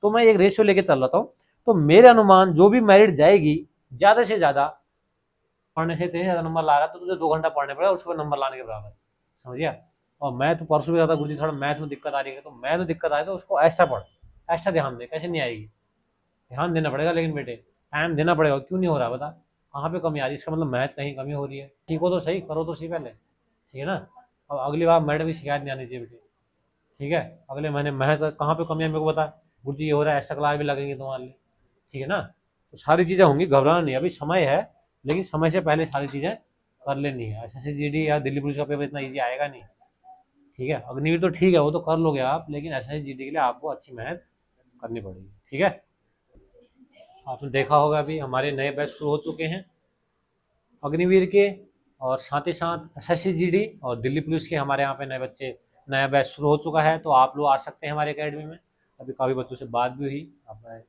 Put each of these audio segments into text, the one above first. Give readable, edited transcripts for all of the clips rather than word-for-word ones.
तो मैं एक रेशियो लेके चल रहा हूँ। तो मेरे अनुमान जो भी मेरिट जाएगी ज्यादा से ज्यादा पढ़ने से 30,000 नंबर ला रहा है तो तुझे 2 घंटा पढ़ने पड़ेगा उसके बाद नंबर लाने के बराबर, समझिया। और मैं तो परसों भी कहा था गुरुजी थोड़ा मैथ में दिक्कत आ रही है, तो मैथ में दिक्कत आए तो उसको एक्स्ट्रा पढ़, एक्स्ट्रा ध्यान दे, कैसे नहीं आएगी, ध्यान देना पड़ेगा, लेकिन बेटे टाइम देना पड़ेगा। क्यों नहीं हो रहा बता, कहाँ पे कमी आ रही है, इसका मतलब मैथ कहीं कमी हो रही है। सीखो तो सही, करो तो सही पहले, ठीक है ना। अब अगली बार मैडम की शिकायत नहीं आनी चाहिए बेटे, ठीक है। अगले महीने मैथ कहाँ पे कमी है मेरे को बता, गुरुजी ये हो रहा है, एक्स्ट्रा क्लास भी लगेंगे तुम्हारे लिए, ठीक है ना। तो सारी चीज़ें होंगी, घबराना नहीं, अभी समय है, लेकिन समय से पहले सारी चीज़ें कर लेनी है। SSC GD या दिल्ली पुलिस का पेपर इतना ईजी आएगा नहीं, ठीक है। अग्निवीर तो ठीक है, वो तो कर लोगे आप, लेकिन SSC GD के लिए आपको अच्छी मेहनत करनी पड़ेगी, ठीक है। आपने देखा होगा अभी हमारे नए बैच शुरू हो चुके हैं अग्निवीर के, और साथ ही साथ SSC GD और दिल्ली पुलिस के हमारे यहाँ पे नया बैच शुरू हो चुका है। तो आप लोग आ सकते हैं हमारे अकेडमी में। अभी काफ़ी बच्चों से बात भी हुई, अपने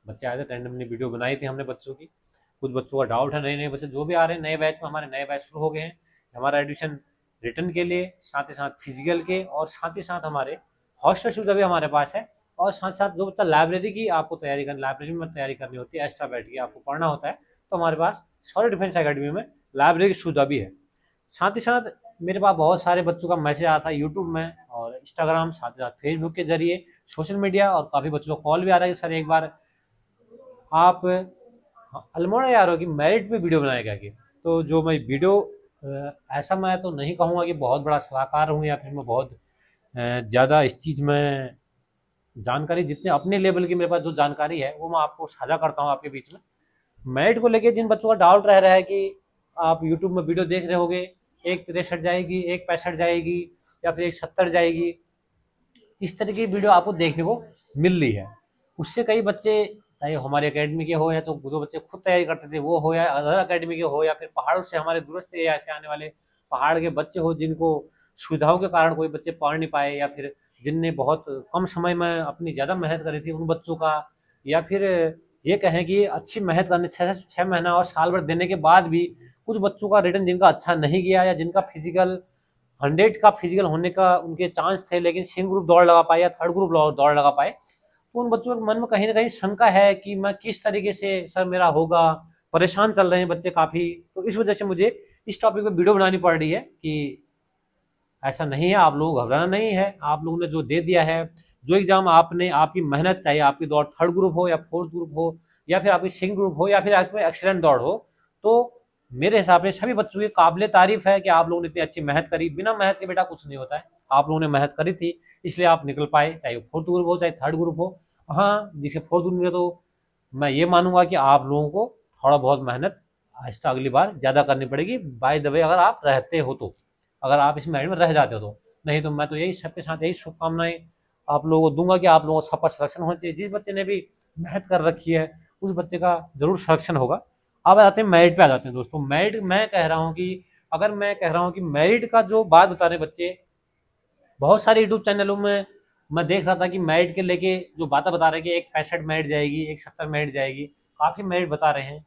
बच्चे आए थे, रैंडमली वीडियो बनाई थी हमने बच्चों की। कुछ बच्चों का डाउट है, नए बच्चे जो भी आ रहे हैं नए बैच में, हमारे नए बैच शुरू हो गए हैं। हमारा एडमिशन रिटर्न के लिए, साथ ही साथ फिजिकल के, और साथ ही साथ हमारे हॉस्टल सुविधा भी हमारे पास है। और साथ साथ जो बच्चा लाइब्रेरी की आपको तैयारी करनी, लाइब्रेरी में तैयारी करनी होती है, एक्स्ट्रा बैठ के आपको पढ़ना होता है, तो हमारे पास सॉलिड डिफेंस अकेडमी में लाइब्रेरी की सुविधा भी है। साथ ही साथ मेरे पास बहुत सारे बच्चों का मैसेज आता है यूट्यूब में और इंस्टाग्राम, साथ ही साथ फेसबुक के जरिए, सोशल मीडिया, और काफ़ी बच्चों का कॉल भी आ रहा है कि सर एक बार आप अल्मोड़ा यारों की मेरिट पे वीडियो बनाएगा कि, तो जो मैं वीडियो ऐसा मैं तो नहीं कहूँगा कि बहुत बड़ा सलाहकार हूँ या फिर मैं बहुत ज़्यादा इस चीज़ में जानकारी, जितने अपने लेवल की मेरे पास जो जानकारी है वो मैं आपको साझा करता हूँ आपके बीच में। मेरिट को लेके जिन बच्चों का डाउट रह रहा है कि आप यूट्यूब में वीडियो देख रहे होगे, एक 63 जाएगी, एक 65 जाएगी, या फिर एक 70 जाएगी, इस तरह की वीडियो आपको देखने को मिल रही है। उससे कई बच्चे, चाहे हमारी अकेडमी के हो या तो जो बच्चे खुद तैयारी करते थे वो हो, या अदर अकेडमी के हो, या फिर पहाड़ों से हमारे दूरस्थ एरिया से आने वाले पहाड़ के बच्चे हो, जिनको सुविधाओं के कारण कोई बच्चे पढ़ नहीं पाए, या फिर जिनने बहुत कम समय में अपनी ज़्यादा मेहनत करी थी, उन बच्चों का, या फिर ये कहें कि अच्छी मेहनत करने 6 महीना और साल भर देने के बाद भी कुछ बच्चों का रिटर्न जिनका अच्छा नहीं गया, या जिनका फिजिकल 100 का फिजिकल होने का उनके चांस थे, लेकिन सेकंड ग्रुप दौड़ लगा पाए या थर्ड ग्रुप दौड़ लगा पाए, तो उन बच्चों के मन में कहीं ना कहीं शंका है कि मैं किस तरीके से सर मेरा होगा, परेशान चल रहे हैं बच्चे काफ़ी। तो इस वजह से मुझे इस टॉपिक पे वीडियो बनानी पड़ रही है कि ऐसा नहीं है, आप लोगों को घबराना नहीं है, आप लोगों ने जो दे दिया है, जो एग्जाम आपने, आपकी मेहनत चाहिए, आपकी दौड़ थर्ड ग्रुप हो या फोर्थ ग्रुप हो, या फिर आपकी सेकंड ग्रुप हो, या फिर आपकी एक्सीलेंट दौड़ हो, तो मेरे हिसाब से सभी बच्चों की काबिल तारीफ है कि आप लोगों ने इतनी अच्छी मेहनत करी। बिना मेहनत के बेटा कुछ नहीं होता है, आप लोगों ने मेहनत करी थी इसलिए आप निकल पाए, चाहे फोर्थ ग्रुप हो चाहे थर्ड ग्रुप हो। हाँ, जिसे फोर्थ ग्रुप में, तो मैं ये मानूंगा कि आप लोगों को थोड़ा बहुत मेहनत आहिस्ता अगली बार ज़्यादा करनी पड़ेगी, बाय द वे, अगर आप रहते हो तो, अगर आप इस मेरिट में रह जाते हो तो। नहीं तो मैं तो यही सबके साथ यही शुभकामनाएं आप लोगों को दूंगा कि आप लोगों का सबका सिलेक्शन होना चाहिए। जिस बच्चे ने भी मेहनत कर रखी है उस बच्चे का जरूर सिलेक्शन होगा। अब आते हैं मेरिट पे, आ जाते हैं दोस्तों। मेरिट मैं कह रहा हूँ कि, अगर मैं कह रहा हूँ कि मेरिट का जो बात बता रहे बच्चे, बहुत सारे यूट्यूब चैनलों में मैं देख रहा था कि मेरिट के लेके जो बातें बता रहे हैं कि एक 65 मेरिट जाएगी, एक 70 मेरिट जाएगी, काफ़ी मेरिट बता रहे हैं।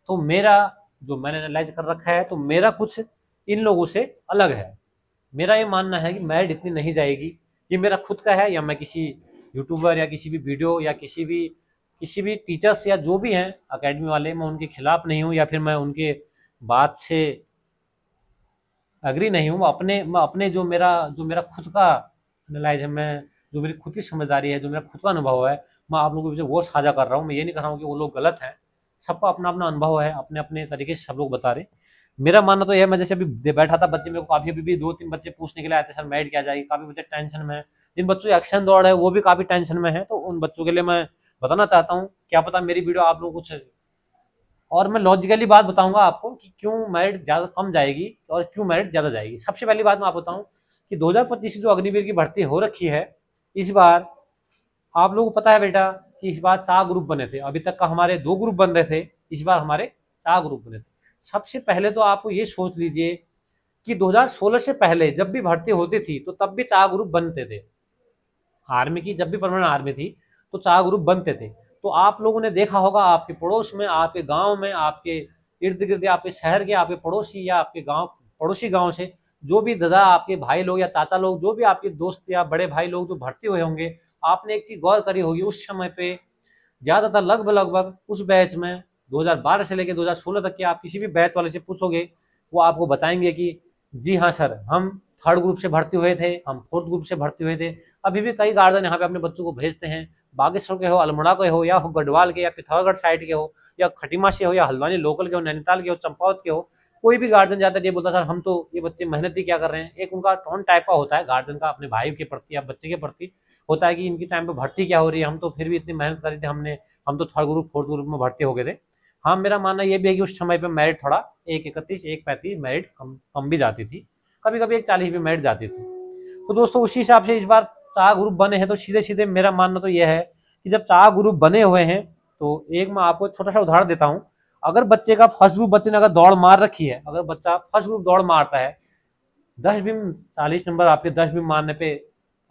तो मेरा जो मैंने एनालाइज कर रखा है, तो मेरा कुछ इन लोगों से अलग है। मेरा ये मानना है कि मेरिट इतनी नहीं जाएगी, ये मेरा खुद का है, या मैं किसी यूट्यूबर या किसी भी वीडियो या किसी भी टीचर्स या जो भी हैं अकेडमी वाले, मैं उनके खिलाफ नहीं हूँ या फिर मैं उनके बात से एग्री नहीं हूँ। मैं अपने जो मेरा खुद का एनालाइज है, मैं जो मेरी खुद की समझदारी है, जो मेरा खुद का अनुभव है, मैं आप लोगों के बीच वो साझा कर रहा हूँ। मैं ये नहीं कर रहा हूँ कि वो लोग गलत हैं, सबका अपना अपना अनुभव है, अपने अपने तरीके से सब लोग बता रहे। मेरा मानना तो यह, मैं जैसे अभी बैठा था, बच्चे मेरे को काफी, अभी भी 2-3 बच्चे पूछने के लिए आए थे, सर मेरिट क्या जाएगी, काफी बच्चे टेंशन में है। जिन बच्चों की एक्शन दौड़ है वो भी काफी टेंशन में है, तो उन बच्चों के लिए मैं बताना चाहता हूँ, क्या पता मेरी वीडियो आप लोग कुछ, और मैं लॉजिकली बात बताऊंगा आपको कि क्यों मेरिट ज्यादा कम जाएगी और क्यों मेरिट ज्यादा जाएगी। सबसे पहली बात मैं आपको बताऊं कि 2025 जो अग्निवीर की भर्ती हो रखी है, इस बार आप लोगों को पता है बेटा कि इस बार 4 ग्रुप बने थे। अभी तक का हमारे 2 ग्रुप बन रहे थे, इस बार हमारे 4 ग्रुप बने थे। सबसे पहले तो आपको ये सोच लीजिए कि 2016 से पहले जब भी भर्ती होती थी तो तब भी 4 ग्रुप बनते थे। आर्मी की जब भी परमानेंट आर्मी थी तो 4 ग्रुप बनते थे। तो आप लोगों ने देखा होगा आपके पड़ोस में, आपके गांव में, आपके इर्द गिर्द, आपके शहर के, आपके पड़ोसी या आपके गांव, पड़ोसी गांव से जो भी दादा, आपके भाई लोग या चाचा लोग, जो भी आपके दोस्त या बड़े भाई लोग जो भर्ती हुए होंगे, आपने एक चीज गौर करी होगी, उस समय पे ज्यादातर लगभग उस बैच में 2012 से लेकर 2016 तक के आप किसी भी बैच वाले से पूछोगे, वो आपको बताएंगे कि जी हाँ सर, हम 3rd ग्रुप से भर्ती हुए थे, हम 4th ग्रुप से भर्ती हुए थे। अभी भी कई गार्जियन यहाँ पे अपने बच्चों को भेजते हैं, बागेश्वर के हो, अल्मोड़ा के हो, या गढ़वाल के, या पिथौरागढ़ साइड के हो, या खटीमा से हो, या हल्द्वानी लोकल के हो, नैनीताल के हो, चंपावत के हो। कोई भी गार्जियन जाता है ये बोलता है सर हम तो ये बच्चे मेहनत ही क्या कर रहे हैं। एक उनका टोन टाइप का होता है गार्जियन का अपने भाई के प्रति या बच्चे के प्रति होता है कि इनकी टाइम पे भर्ती क्या हो रही है, हम तो फिर भी इतनी मेहनत करी थी, हम तो 3rd ग्रुप 4th ग्रुप में भर्ती हो गए थे। हाँ, मेरा मानना ये भी है कि उस समय पे मेरिट थोड़ा 131 135 मेरिट कम भी जाती थी, कभी कभी 140 भी मेरिट जाती थी। तो दोस्तों उसी हिसाब से इस बार 4 ग्रुप बने हैं, तो सीधे सीधे मेरा मानना तो यह है कि जब 4 ग्रुप बने हुए हैं तो एक मैं आपको छोटा सा उदाहरण देता हूँ। अगर बच्चे का फर्स्ट ग्रुप बच्चे ने अगर दौड़ मार रखी है, अगर बच्चा फर्स्ट ग्रुप दौड़ मारता है, 10 बीम 40 नंबर आपके 10 बीम मारने पे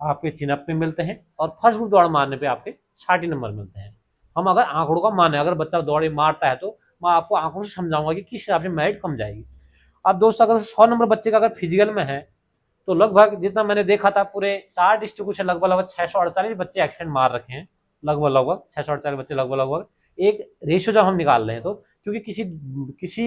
आपके चिनअप में मिलते हैं, और फर्स्ट ग्रुप दौड़ मारने पे आपके 60 नंबर मिलते हैं। हम अगर आंकड़ों का माने, अगर बच्चा दौड़ मारता है तो मैं आपको आंकड़ों से समझाऊंगा कि किस हिसाब से मेरिट कम जाएगी। अब दोस्तों अगर 100 नंबर बच्चे का अगर फिजिकल में है, तो लगभग जितना मैंने देखा था पूरे 4 डिस्ट्रिक्ट से लगभग 648 बच्चे एक्सीडेंट मार रखे हैं, लगभग 648 बच्चे लगभग एक रेशियो जब हम निकाल रहे हैं तो, क्योंकि किसी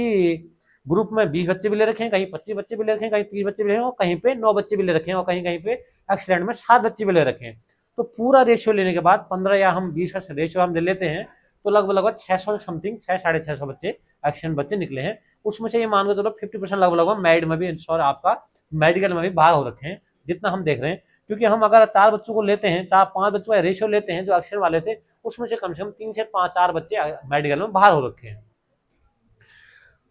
ग्रुप में 20 बच्चे भी ले रखे हैं, कहीं 25 बच्चे भी ले रखे हैं, कहीं 30 बच्चे भी ले रखे हैं, और कहीं पे 9 बच्चे भी ले रखे हैं, और कहीं कहीं पे एक्सीडेंट में 7 बच्चे भी ले रखे हैं। तो पूरा रेशियो लेने के बाद 15 या हम 20 का रेशियो हम ले लेते हैं, तो लगभग 600 समथिंग 600-650 बच्चे एक्सीडेंट बच्चे निकले हैं। उसमें से ये मान के चलो 50% लगभग मेरिट में भी इंश्योर आपका मेडिकल में भी भाग हो रखे हैं, जितना हम देख रहे हैं। क्योंकि हम अगर 4 बच्चों को लेते हैं, 4-5 बच्चों का रेशियो लेते हैं जो एक्सीडेंट वाले थे, उसमें से कम 3 से 4 बच्चे मेडिकल में बाहर हो रखे हैं।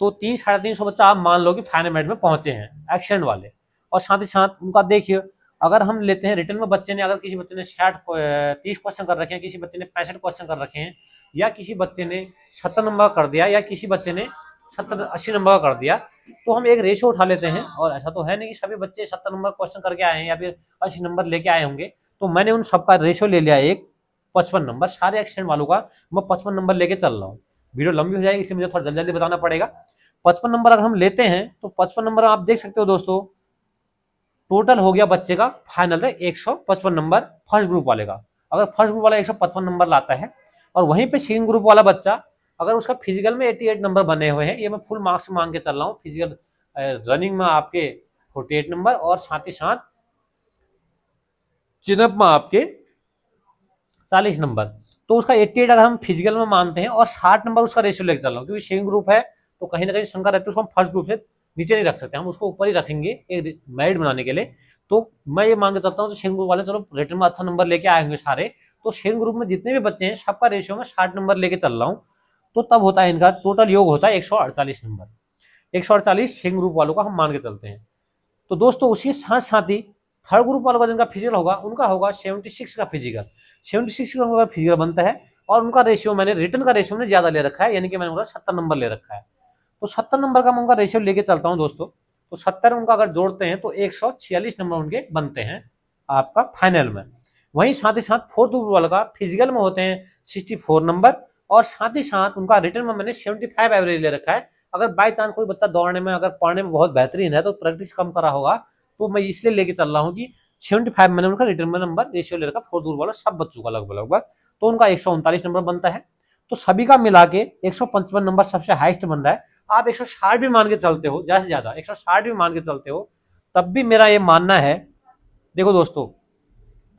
तो 300-350 बच्चा आप मान लो कि फाइनल मेरिट में पहुंचे हैं एक्सीडेंट वाले। और साथ ही साथ उनका देखिए, अगर हम लेते हैं रिटर्न में बच्चे ने, अगर किसी बच्चे ने 30 क्वेश्चन कर रखे हैं, किसी बच्चे ने 65 क्वेश्चन कर रखे हैं, या किसी बच्चे ने 70 नंबर कर दिया, या किसी बच्चे ने 70-80 नंबर कर दिया, तो हम एक रेशियो उठा लेते हैं। और ऐसा तो है नहीं कि सभी बच्चे 70 नंबर क्वेश्चन करके आए हैं या फिर 80 नंबर लेके आए होंगे। तो मैंने उन सबका रेशियो ले लिया एक 55 नंबर, सारे एक्सीडेंट वालों का मैं 55 नंबर लेके चल रहा हूँ। वीडियो लंबी हो जाएगी इसलिए मुझे थोड़ा जल्दी जल्दी बताना पड़ेगा। 55 नंबर अगर हम लेते हैं तो 55 नंबर आप देख सकते हो दोस्तों, टोटल हो गया बच्चे का फाइनल है 155 नंबर फर्स्ट ग्रुप वाले का। अगर फर्स्ट ग्रुप वाला 155 नंबर लाता है, और वहीं पे सेकंड ग्रुप वाला बच्चा अगर उसका फिजिकल में 88 नंबर बने हुए हैं, ये मैं फुल मार्क्स मांग के चल रहा हूँ। फिजिकल रनिंग में आपके 48 नंबर, और साथ ही साथ चिनअप में आपके 40 नंबर, तो उसका 88 अगर हम फिजिकल में मानते हैं, और 60 नंबर उसका रेशियो लेकर चल रहा हूँ। क्योंकि सेकंड ग्रुप है तो कहीं ना कहीं शंका रहती है, उसको हम फर्स्ट ग्रुप से नीचे नहीं रख सकते, हम उसको ऊपर ही रखेंगे एक मेरिट बनाने के लिए। तो मैं ये मान के चलता हूँ तो सेकंड ग्रुप वाले चलो रिटर्न में अच्छा नंबर लेके आएंगे सारे, तो सेकंड ग्रुप में जितने भी बच्चे हैं सबका रेशियो में 60 नंबर लेके चल रहा हूँ। तो तब होता है इनका टोटल योग होता है 148 नंबर, 148 सेकंड ग्रुप वालों का हम मान के चलते हैं। तो दोस्तों उसी साथ साथ ही थर्ड ग्रुप वालों का जिनका फिजिकल होगा, उनका होगा 76 का फिजिकल, 76 का उनका फिजिकल बनता है। और उनका रेशियो मैंने रिटर्न का रेशियो मैंने ज्यादा ले रखा है, यानी कि मैंने उनका 70 नंबर ले रखा है। तो 70 नंबर का मैं उनका रेशियो लेके चलता हूं दोस्तों, तो 70 उनका अगर जोड़ते हैं तो 146 नंबर उनके बनते हैं आपका फाइनल में। वहीं साथ ही साथ फोर्थ ग्रुप वाला का फिजिकल में होते हैं 64 नंबर, और साथ ही साथ उनका रिटर्न में मैंने 75 एवरेज ले रखा है। अगर बाई चांस कोई बच्चा दौड़ने में अगर पढ़ने में बहुत बेहतरीन है तो प्रैक्टिस कम करा होगा, तो मैं इसलिए लेके चल रहा हूँ कि 75 मैंने उनका रिटर्न में नंबर रेशियो ले रखा फोर्थ ग्रुप वाला सब बच्चों का लगभग, तो उनका 139 नंबर बनता है। तो सभी का मिला के 155 नंबर सबसे हाईएस्ट बन रहा है। आप 160 भी मान के चलते हो, ज्यादा से ज्यादा 160 भी मान के चलते हो, तब भी मेरा ये मानना है, देखो दोस्तों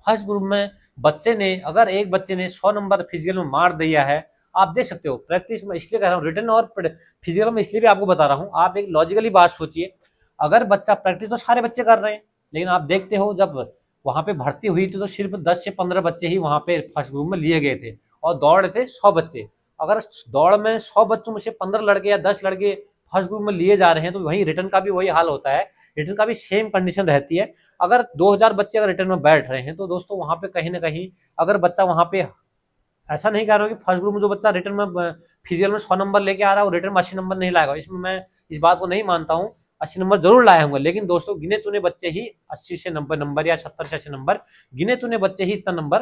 फर्स्ट ग्रुप में बच्चे ने अगर एक बच्चे ने 100 नंबर फिजिकल में मार दिया है, आप देख सकते हो। प्रैक्टिस में इसलिए कह रहा हूँ, रिटर्न और फिजिकल में इसलिए भी आपको बता रहा हूँ, आप एक लॉजिकली बात सोचिए। अगर बच्चा प्रैक्टिस तो सारे बच्चे कर रहे हैं, लेकिन आप देखते हो जब वहां पे भर्ती हुई थी तो सिर्फ 10 से 15 बच्चे ही वहां पे फर्स्ट ग्रुप में लिए गए थे, और दौड़ थे 100 बच्चे। अगर दौड़ में 100 बच्चों में से 15 लड़के या 10 लड़के फर्स्ट ग्रुप में लिए जा रहे हैं, तो वहीं रिटर्न का भी वही हाल होता है, रिटर्न का भी सेम कंडीशन रहती है। अगर 2000 बच्चे अगर रिटर्न में बैठ रहे हैं, तो दोस्तों वहां पे कहीं ना कहीं अगर बच्चा वहां पे, ऐसा नहीं कह रहा हूँ कि फर्स्ट ग्रुप में जो बच्चा रिटर्न में फिजिकल में 100 नंबर लेके आ रहा है वो रिटर्न में 80 नंबर नहीं लाएगा, इसमें मैं इस बात को नहीं मानता हूँ। 80 नंबर जरूर लाए होंगे, लेकिन दोस्तों गिने चुने बच्चे ही 80 से 90 नंबर या 70 से 80 नंबर, गिने चुने बच्चे ही इतना नंबर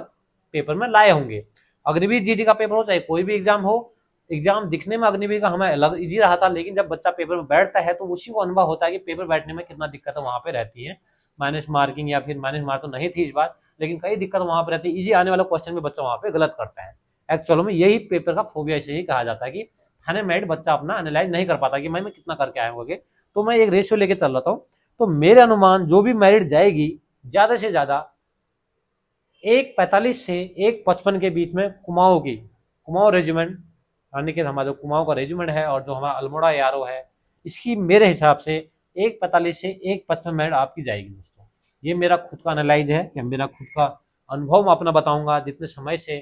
पेपर में लाए होंगे। अग्निवीर जीडी का पेपर हो चाहे कोई भी एग्जाम हो, एग्जाम दिखने में अग्निवीर का हमें अलग इजी रहा था, लेकिन जब बच्चा पेपर में बैठता है तो उसी को अनुभव होता है कि पेपर बैठने में कितना दिक्कत वहां पे रहती है। माइनस मार्किंग या फिर माइनस मार्क तो नहीं थी इस बार, लेकिन कई दिक्कत वहां पर रहती है, इजी आने वाला क्वेश्चन में बच्चा वहां पे गलत करता है। एक्चुअल में यही पेपर का फोबिया से ही कहा जाता है कि फाइनल मेरिट बच्चा अपना एनालाइज नहीं कर पाता कि मैं कितना करके आया हूँ। तो मैं एक रेशियो लेके चल रहा हूँ, तो मेरे अनुमान जो भी मेरिट जाएगी ज्यादा से ज्यादा 1:45 से 1:55 के बीच में कुमाऊं रेजिमेंट, यानी कि हमारा जो कुमाऊं का रेजिमेंट है और जो हमारा अल्मोड़ा यारो है, इसकी मेरे हिसाब से 1:45 से 1:55 मेरिट आपकी जाएगी दोस्तों। ये मेरा खुद का एनालाइज है, या मेरा खुद का अनुभव मैं अपना बताऊंगा जितने समय से।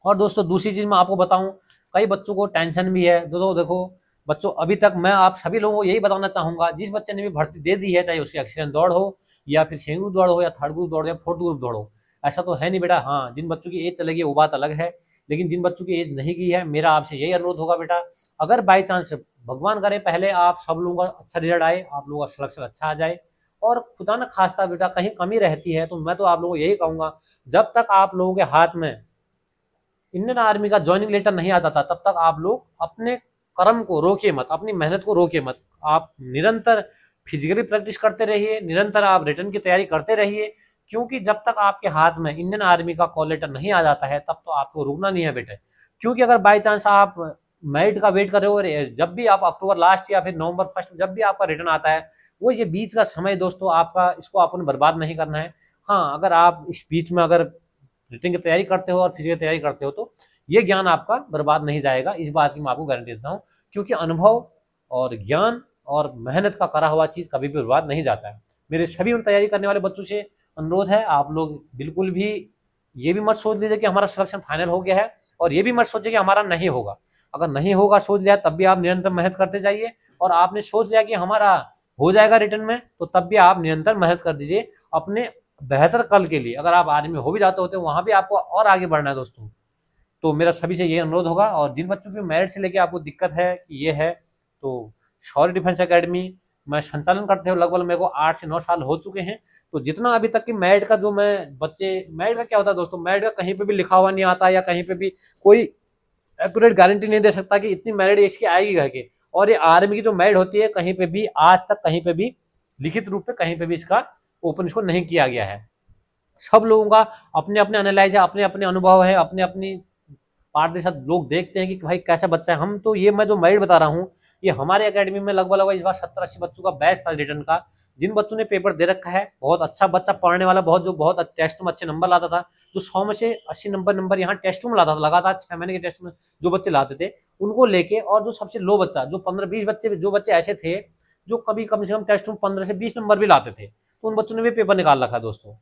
और दोस्तों दूसरी चीज मैं आपको बताऊं, कई बच्चों को टेंशन भी है। दोस्तों देखो बच्चों, अभी तक मैं आप सभी लोगों को यही बताना चाहूंगा, जिस बच्चे ने भी भर्ती दे दी है, चाहे उसकी एक्सीडेंट दौड़ हो या फिर सेकंड ग्रुप दौड़ हो या थर्ड ग्रुप दौड़ हो या फोर्थ ग्रुप दौड़ हो, ऐसा तो है नहीं बेटा। हाँ, जिन बच्चों की एज चलेगी वो बात अलग है, लेकिन जिन बच्चों की एज नहीं की है, मेरा आपसे यही अनुरोध होगा बेटा, अगर बाई चांस भगवान करे पहले आप सब लोगों का अच्छा रिजल्ट आए, आप लोगों का सिलेक्शन अच्छा आ जाए, और खुदा न खास्ता बेटा कहीं कमी रहती है, तो मैं तो आप लोगों को यही कहूंगा, जब तक आप लोगों के हाथ में इंडियन आर्मी का ज्वाइनिंग लेटर नहीं आता था, तब तक आप लोग अपने कर्म को रोकिए मत, अपनी मेहनत को रोकिए मत। आप निरंतर फिजिकली प्रैक्टिस करते रहिए, निरंतर आप रिटर्न की तैयारी करते रहिए, क्योंकि जब तक आपके हाथ में इंडियन आर्मी का कॉल लेटर नहीं आ जाता है, तब तो आपको रुकना नहीं है बेटे। क्योंकि अगर बाई चांस आप मेरिट का वेट कर रहे हो, जब भी आप अक्टूबर लास्ट या फिर नवंबर फर्स्ट जब भी आपका रिटर्न आता है, वो ये बीच का समय दोस्तों आपका, इसको आपने बर्बाद नहीं करना है। हाँ, अगर आप इस बीच में अगर रिटर्न की तैयारी करते हो और फिजिकल तैयारी करते हो, तो ये ज्ञान आपका बर्बाद नहीं जाएगा, इस बात की मैं आपको गारंटी देता हूँ। क्योंकि अनुभव और ज्ञान और मेहनत का करा हुआ चीज कभी भी बर्बाद नहीं जाता है। मेरे सभी उन तैयारी करने वाले बच्चों से अनुरोध है, आप लोग बिल्कुल भी ये भी मत सोच लीजिए कि हमारा सिलेक्शन फाइनल हो गया है, और ये भी मत सोचिए कि हमारा नहीं होगा। अगर नहीं होगा सोच लिया, तब भी आप निरंतर मेहनत करते जाइए, और आपने सोच लिया कि हमारा हो जाएगा रिटर्न में, तो तब भी आप निरंतर मेहनत कर दीजिए अपने बेहतर कल के लिए। अगर आप आर्मी हो भी जाते होते, वहां भी आपको और आगे बढ़ना है दोस्तों। तो मेरा सभी से ये अनुरोध होगा, और जिन बच्चों की मेरिट से लेके आपको दिक्कत है कि ये है, तो शौर्य डिफेंस एकेडमी मैं संचालन करते हुए लगभग मेरे को 8 से 9 साल हो चुके हैं। तो जितना अभी तक की मेरिट का जो मैं बच्चे, मेरिट का क्या होता है दोस्तों, मेरिट का कहीं पे भी लिखा हुआ नहीं आता, या कहीं पे भी कोई एक्यूरेट गारंटी नहीं दे सकता कि इतनी मेरिट इसकी आएगी घर के। और ये आर्मी की जो मेरिट होती है, कहीं पे भी आज तक कहीं पे भी लिखित रूप में कहीं पे भी इसका ओपन इसको नहीं किया गया है। सब लोगों का अपने अपने एनालाइज है, अपने अपने अनुभव है, अपने अपनी पारदर्शी लोग देखते हैं कि भाई कैसा बच्चा है। हम तो ये मैं जो मेरिट बता रहा हूँ, ये हमारे एकेडमी में लगभग इस बार 70-80 बच्चों का बैच था रिटर्न का, जिन बच्चों ने पेपर दे रखा है। बहुत अच्छा बच्चा, पढ़ने वाला, बहुत जो बहुत टेस्ट में अच्छे नंबर लाता था, जो 100 में से 80 नंबर यहाँ टेस्ट में लाता था, लगातार 6 महीने के टेस्ट में जो बच्चे लाते थे उनको लेके, और जो सबसे लो बच्चा, जो 15-20 बच्चे, जो बच्चे ऐसे थे जो कभी कम से कम टेस्ट में 15 से 20 नंबर भी लाते थे, तो उन बच्चों ने भी पेपर निकाल रखा दोस्तों।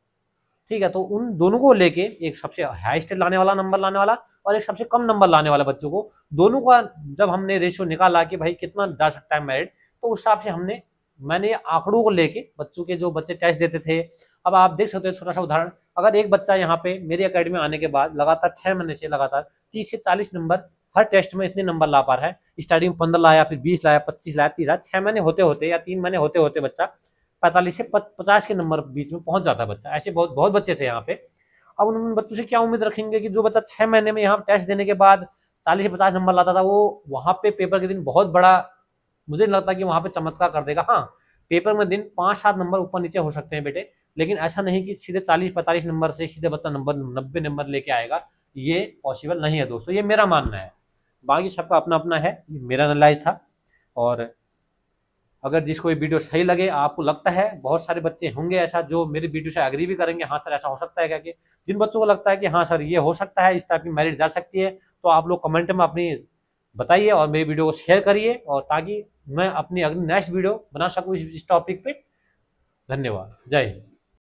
ठीक है, तो उन दोनों को लेके, एक सबसे हाईएस्ट लाने वाला, नंबर लाने वाला, और एक सबसे कम नंबर लाने वाला बच्चों को, दोनों का जब हमने रेशियो निकाला कि भाई कितना जा सकता है मेरिट, तो उस हिसाब से मैंने आंकड़ों को लेके बच्चों के, जो बच्चे टेस्ट देते थे, अब आप देख सकते हो छोटा सा उदाहरण, अगर एक बच्चा यहाँ पे मेरी अकेडमी में आने के बाद लगातार 6 महीने से लगातार 30 से 40 नंबर हर टेस्ट में इतने नंबर ला पा रहा है, स्टार्टिंग 15 लाया, फिर 20 लाया, 25 लाया, 30 लाया, 6 महीने होते होते या 3 महीने होते होते बच्चा 45 से 50 के नंबर बीच में पहुंच जाता है बच्चा। ऐसे बहुत बहुत बच्चे थे यहाँ पे। अब उन बच्चों से क्या उम्मीद रखेंगे कि जो बच्चा 6 महीने में यहाँ टेस्ट देने के बाद 40 से 50 नंबर लाता था, वो वहां पे पेपर के दिन बहुत बड़ा, मुझे नहीं लगता कि वहां पे चमत्कार कर देगा। हाँ, पेपर में दिन 5-7 नंबर ऊपर नीचे हो सकते हैं बेटे, लेकिन ऐसा नहीं कि सीधे 40-45 नंबर से सीधे बच्चा 90 नंबर लेके आएगा, ये पॉसिबल नहीं है दोस्तों। ये मेरा मानना है, बाकी सबका अपना अपना है, ये मेरा एनालाइज था। और अगर जिसको ये वीडियो सही लगे, आपको लगता है, बहुत सारे बच्चे होंगे ऐसा जो मेरे वीडियो से एग्री भी करेंगे, हाँ सर ऐसा हो सकता है क्या, कि जिन बच्चों को लगता है कि हाँ सर ये हो सकता है, इस टाइप की मेरिट जा सकती है, तो आप लोग कमेंट में अपनी बताइए और मेरी वीडियो को शेयर करिए, और ताकि मैं अपनी अगली नेक्स्ट वीडियो बना सकूँ इस टॉपिक पे। धन्यवाद, जय हिंद।